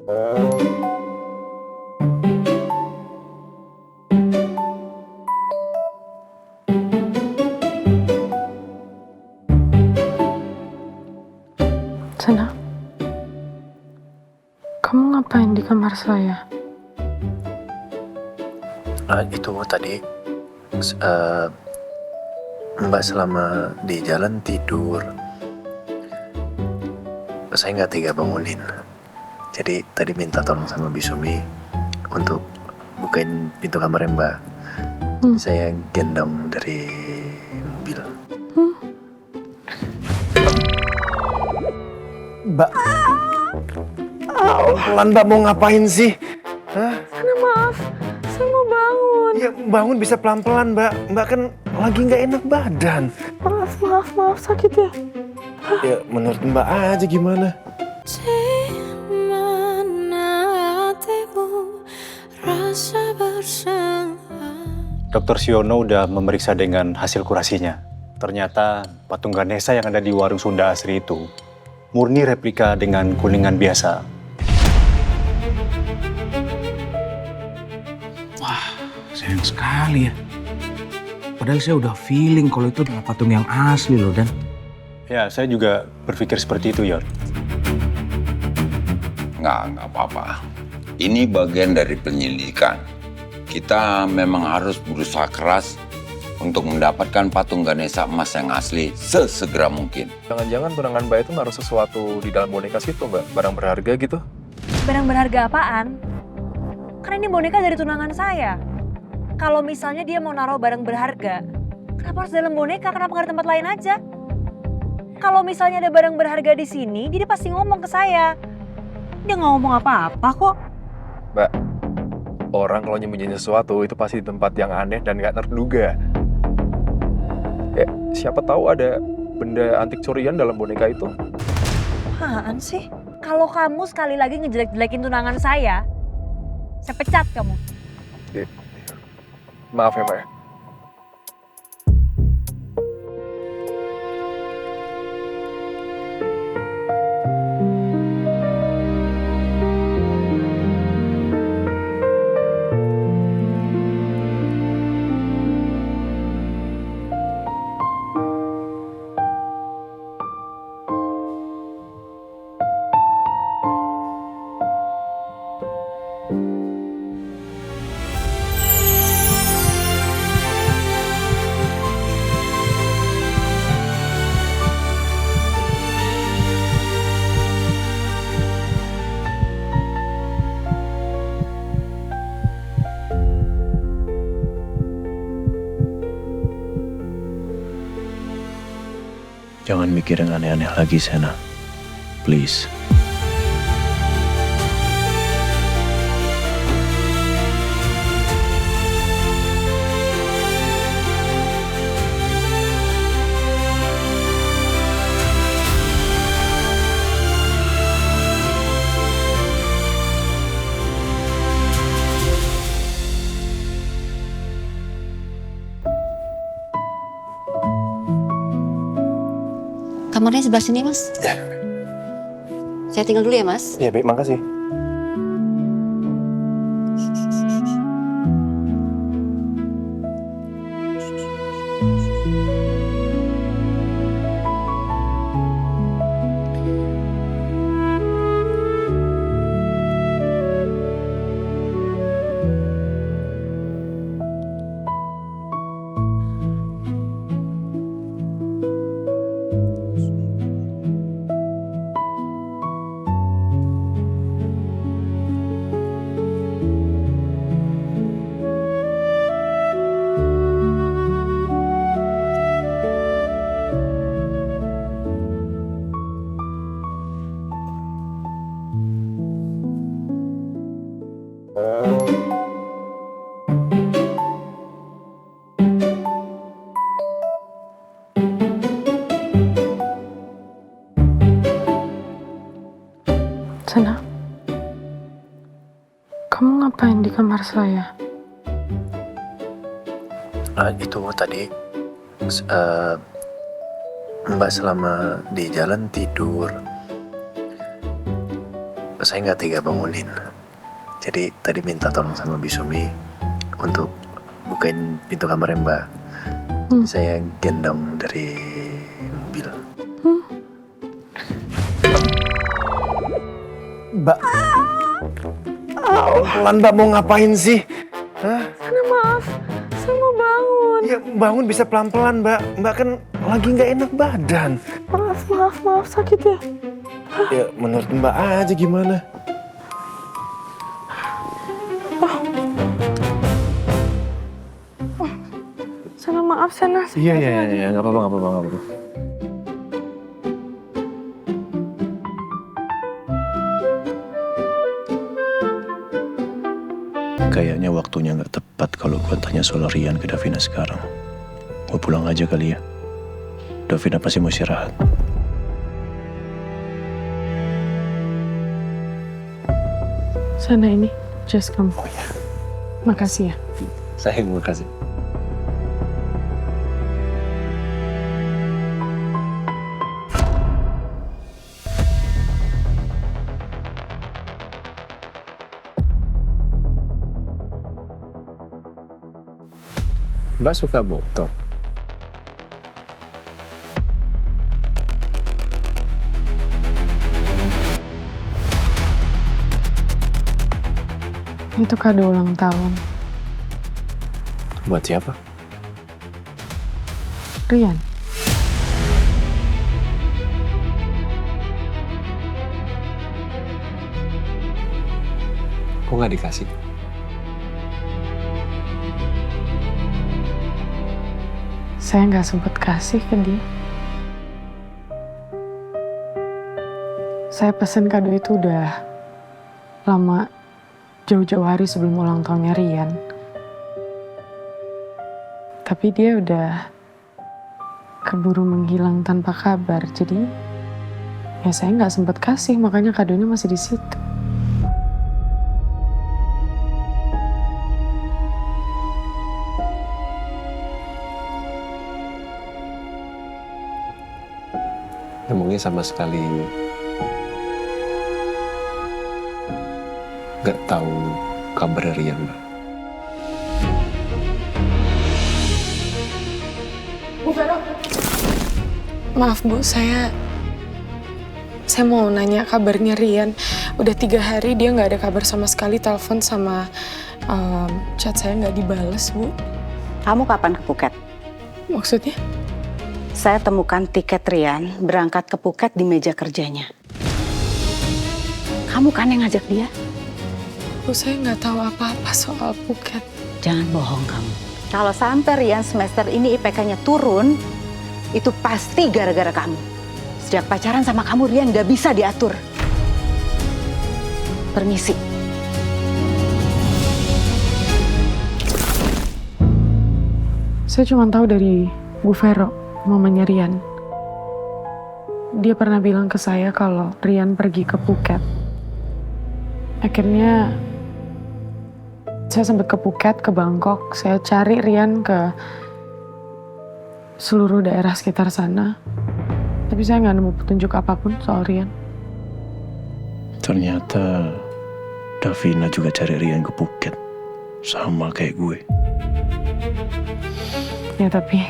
Sana, kamu ngapain di kamar saya? Itu tadi Mbak selama di jalan tidur. Saya nggak tega bangunin. Jadi tadi minta tolong sama Bisumi untuk bukain pintu kamarnya Mbak. Saya gendong dari mobil. Mbak, pelan Mbak, mau ngapain sih? Hah? Sana, maaf, saya mau bangun. Ya bangun bisa pelan-pelan Mbak. Mbak kan lagi nggak enak badan. Maaf, sakit ya? Ya menurut Mbak aja gimana? Dr. Siono udah memeriksa dengan hasil kurasinya. Ternyata patung Ganesha yang ada di warung Sunda Asri itu murni replika dengan kuningan biasa. Wah, sayang sekali ya. Padahal saya udah feeling kalau itu adalah patung yang asli loh, Dan. Ya, saya juga berpikir seperti itu, Yor. Nggak apa-apa. Ini bagian dari penyelidikan. Kita memang harus berusaha keras untuk mendapatkan patung Ganesha emas yang asli sesegera mungkin. Jangan-jangan tunangan Mbak itu naruh sesuatu di dalam boneka situ, Mbak? Barang berharga gitu? Barang berharga apaan? Kan ini boneka dari tunangan saya. Kalau misalnya dia mau naruh barang berharga, kenapa harus dalam boneka? Kenapa nggak di tempat lain aja? Kalau misalnya ada barang berharga di sini, dia pasti ngomong ke saya. Dia nggak ngomong apa-apa kok. Mbak, orang kalau nyembunyiin sesuatu itu pasti di tempat yang aneh dan nggak terduga. Ya, siapa tahu ada benda antik curian dalam boneka itu. Apaan sih? Kalau kamu sekali lagi ngejelek-jelekin tunangan saya pecat kamu. Maaf ya, Mbak ya. Jangan mikir yang aneh-aneh lagi, Sena. Please. Kamarnya sebelah sini, Mas. Ya. Saya tinggal dulu ya, Mas. Ya, baik, makasih. Sana, kamu ngapain di kamar saya? Itu tadi Mbak selama di jalan tidur. saya nggak tega bangunin. Jadi tadi minta tolong sama Bisumi untuk bukain pintu kamarnya Mbak. Saya gendong dari mobil. Mbak, pelan Mbak, mau ngapain sih? Hah? Sana maaf, saya mau bangun. Ya bangun bisa pelan-pelan Mbak. Mbak kan lagi nggak enak badan. Maaf, sakit ya. Ya menurut Mbak aja gimana? Sana maaf, Sana. Iya, nggak apa-apa. Kayaknya waktunya nggak tepat kalau gue tanya soal Rian ke Davina sekarang. Gue pulang aja kali ya. Davina pasti mau istirahat. Sana ini, just kamu. Oh ya. Makasih ya. Saya yang makasih. Mbak suka motor? Itu kado ulang tahun. Buat siapa? Rian. Kok nggak dikasih? Saya nggak sempet kasih ke dia. Saya pesen kado itu udah lama, jauh-jauh hari sebelum ulang tahunnya Rian. Tapi dia udah keburu menghilang tanpa kabar, jadi ya saya nggak sempet kasih, makanya kadonya masih di situ. Emangnya sama sekali nggak tahu kabar Rian, Mbak? Bu Vero. Maaf Bu, saya mau nanya kabarnya Rian. Udah 3 hari dia nggak ada kabar sama sekali, telepon sama chat saya nggak dibales Bu. Kamu kapan ke Phuket? Maksudnya? Saya temukan tiket Rian berangkat ke Phuket di meja kerjanya. Kamu kan yang ngajak dia? Bu, saya nggak tahu apa-apa soal Phuket. Jangan bohong kamu. Kalau sampai Rian semester ini IPK-nya turun, itu pasti gara-gara kamu. Sejak pacaran sama kamu, Rian nggak bisa diatur. Permisi. Saya cuma tahu dari Bu Vero, mamanya Rian. Dia pernah bilang ke saya kalau Rian pergi ke Phuket. Akhirnya saya sempat ke Phuket, ke Bangkok. Saya cari Rian ke seluruh daerah sekitar sana. Tapi saya nggak nemu petunjuk apapun soal Rian. Ternyata Davina juga cari Rian ke Phuket. Sama kayak gue. Ya tapi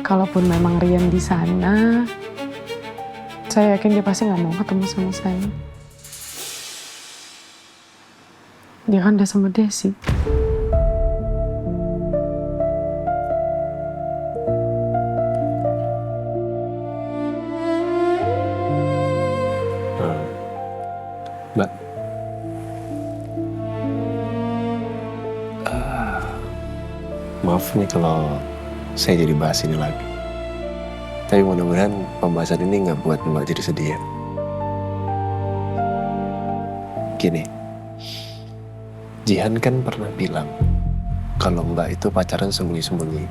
kalaupun memang Rian di sana, saya yakin dia pasti nggak mau ketemu sama saya. Dia kan udah sama Desi. Mbak, maaf nih kalau saya jadi bahas ini lagi. Tapi mudah-mudahan pembahasan ini nggak buat Mbak jadi sedih ya. Gini, Jihan kan pernah bilang kalau Mbak itu pacaran sembunyi-sembunyi.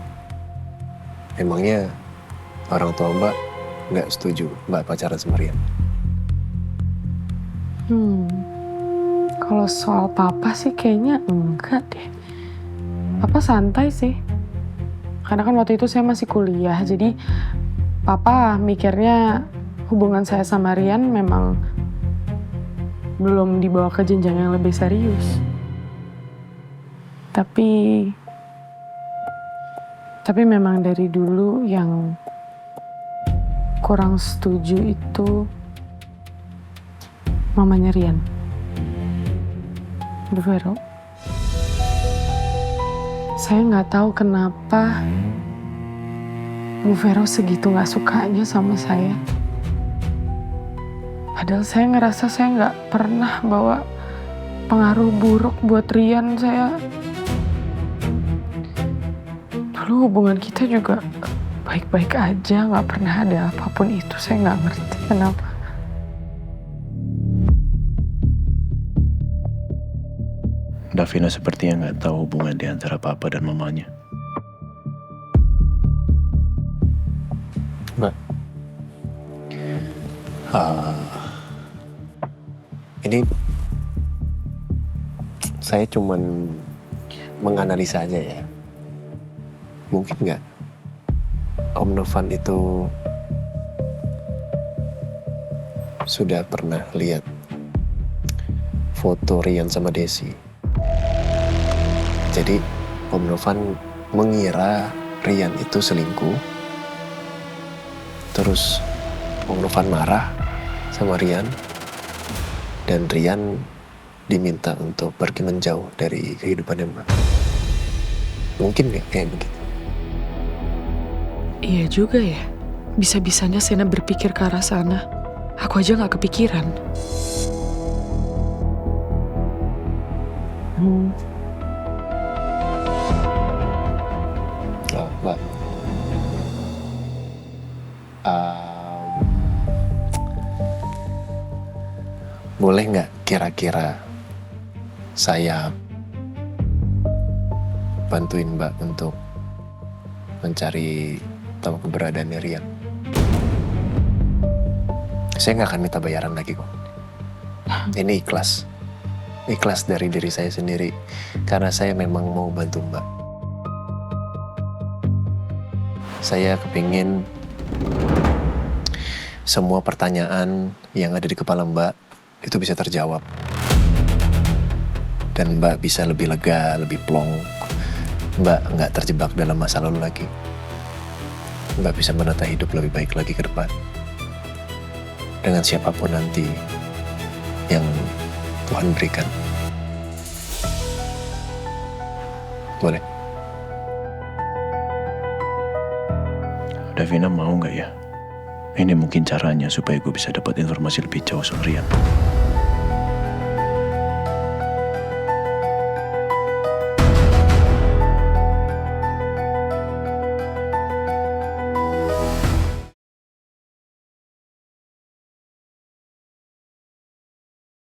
Emangnya orang tua Mbak nggak setuju Mbak pacaran sama Rian? Kalau soal papa sih kayaknya enggak deh. Papa santai sih. Karena kan waktu itu saya masih kuliah, jadi papa mikirnya hubungan saya sama Rian memang belum dibawa ke jenjang yang lebih serius. Tapi memang dari dulu yang kurang setuju itu mamanya Rian. Bu Vero, saya nggak tahu kenapa Bu Vero segitu nggak sukanya sama saya. Padahal saya ngerasa saya nggak pernah bawa pengaruh buruk buat Rian. Dulu hubungan kita juga baik-baik aja, nggak pernah ada apapun itu. Saya nggak ngerti kenapa. Davina sepertinya nggak tahu hubungan di antara papa dan mamanya. Mbak, ini saya cuman menganalisa aja ya. Mungkin nggak Om Novan itu sudah pernah lihat foto Rian sama Desi. Jadi Om Novan mengira Rian itu selingkuh. Terus Om Novan marah sama Rian. Dan Rian diminta untuk pergi menjauh dari kehidupannya Mbak. Mungkin nggak kayak begitu? Iya juga ya. Bisa-bisanya Sena berpikir ke arah sana. Aku aja nggak kepikiran. Oh, Mbak. Boleh nggak kira-kira saya bantuin Mbak untuk mencari tahu keberadaan Rian? Saya nggak akan minta bayaran lagi kok. Ini ikhlas. Ikhlas dari diri saya sendiri. Karena saya memang mau bantu Mbak. Saya kepingin semua pertanyaan yang ada di kepala Mbak itu bisa terjawab. Dan Mbak bisa lebih lega, lebih plong. Mbak nggak terjebak dalam masa lalu lagi. Mbak bisa menata hidup lebih baik lagi ke depan. Dengan siapapun nanti yang Tuhan berikan. Boleh? Davina mau nggak ya? Ini mungkin caranya supaya gue bisa dapat informasi lebih jauh soal Rian.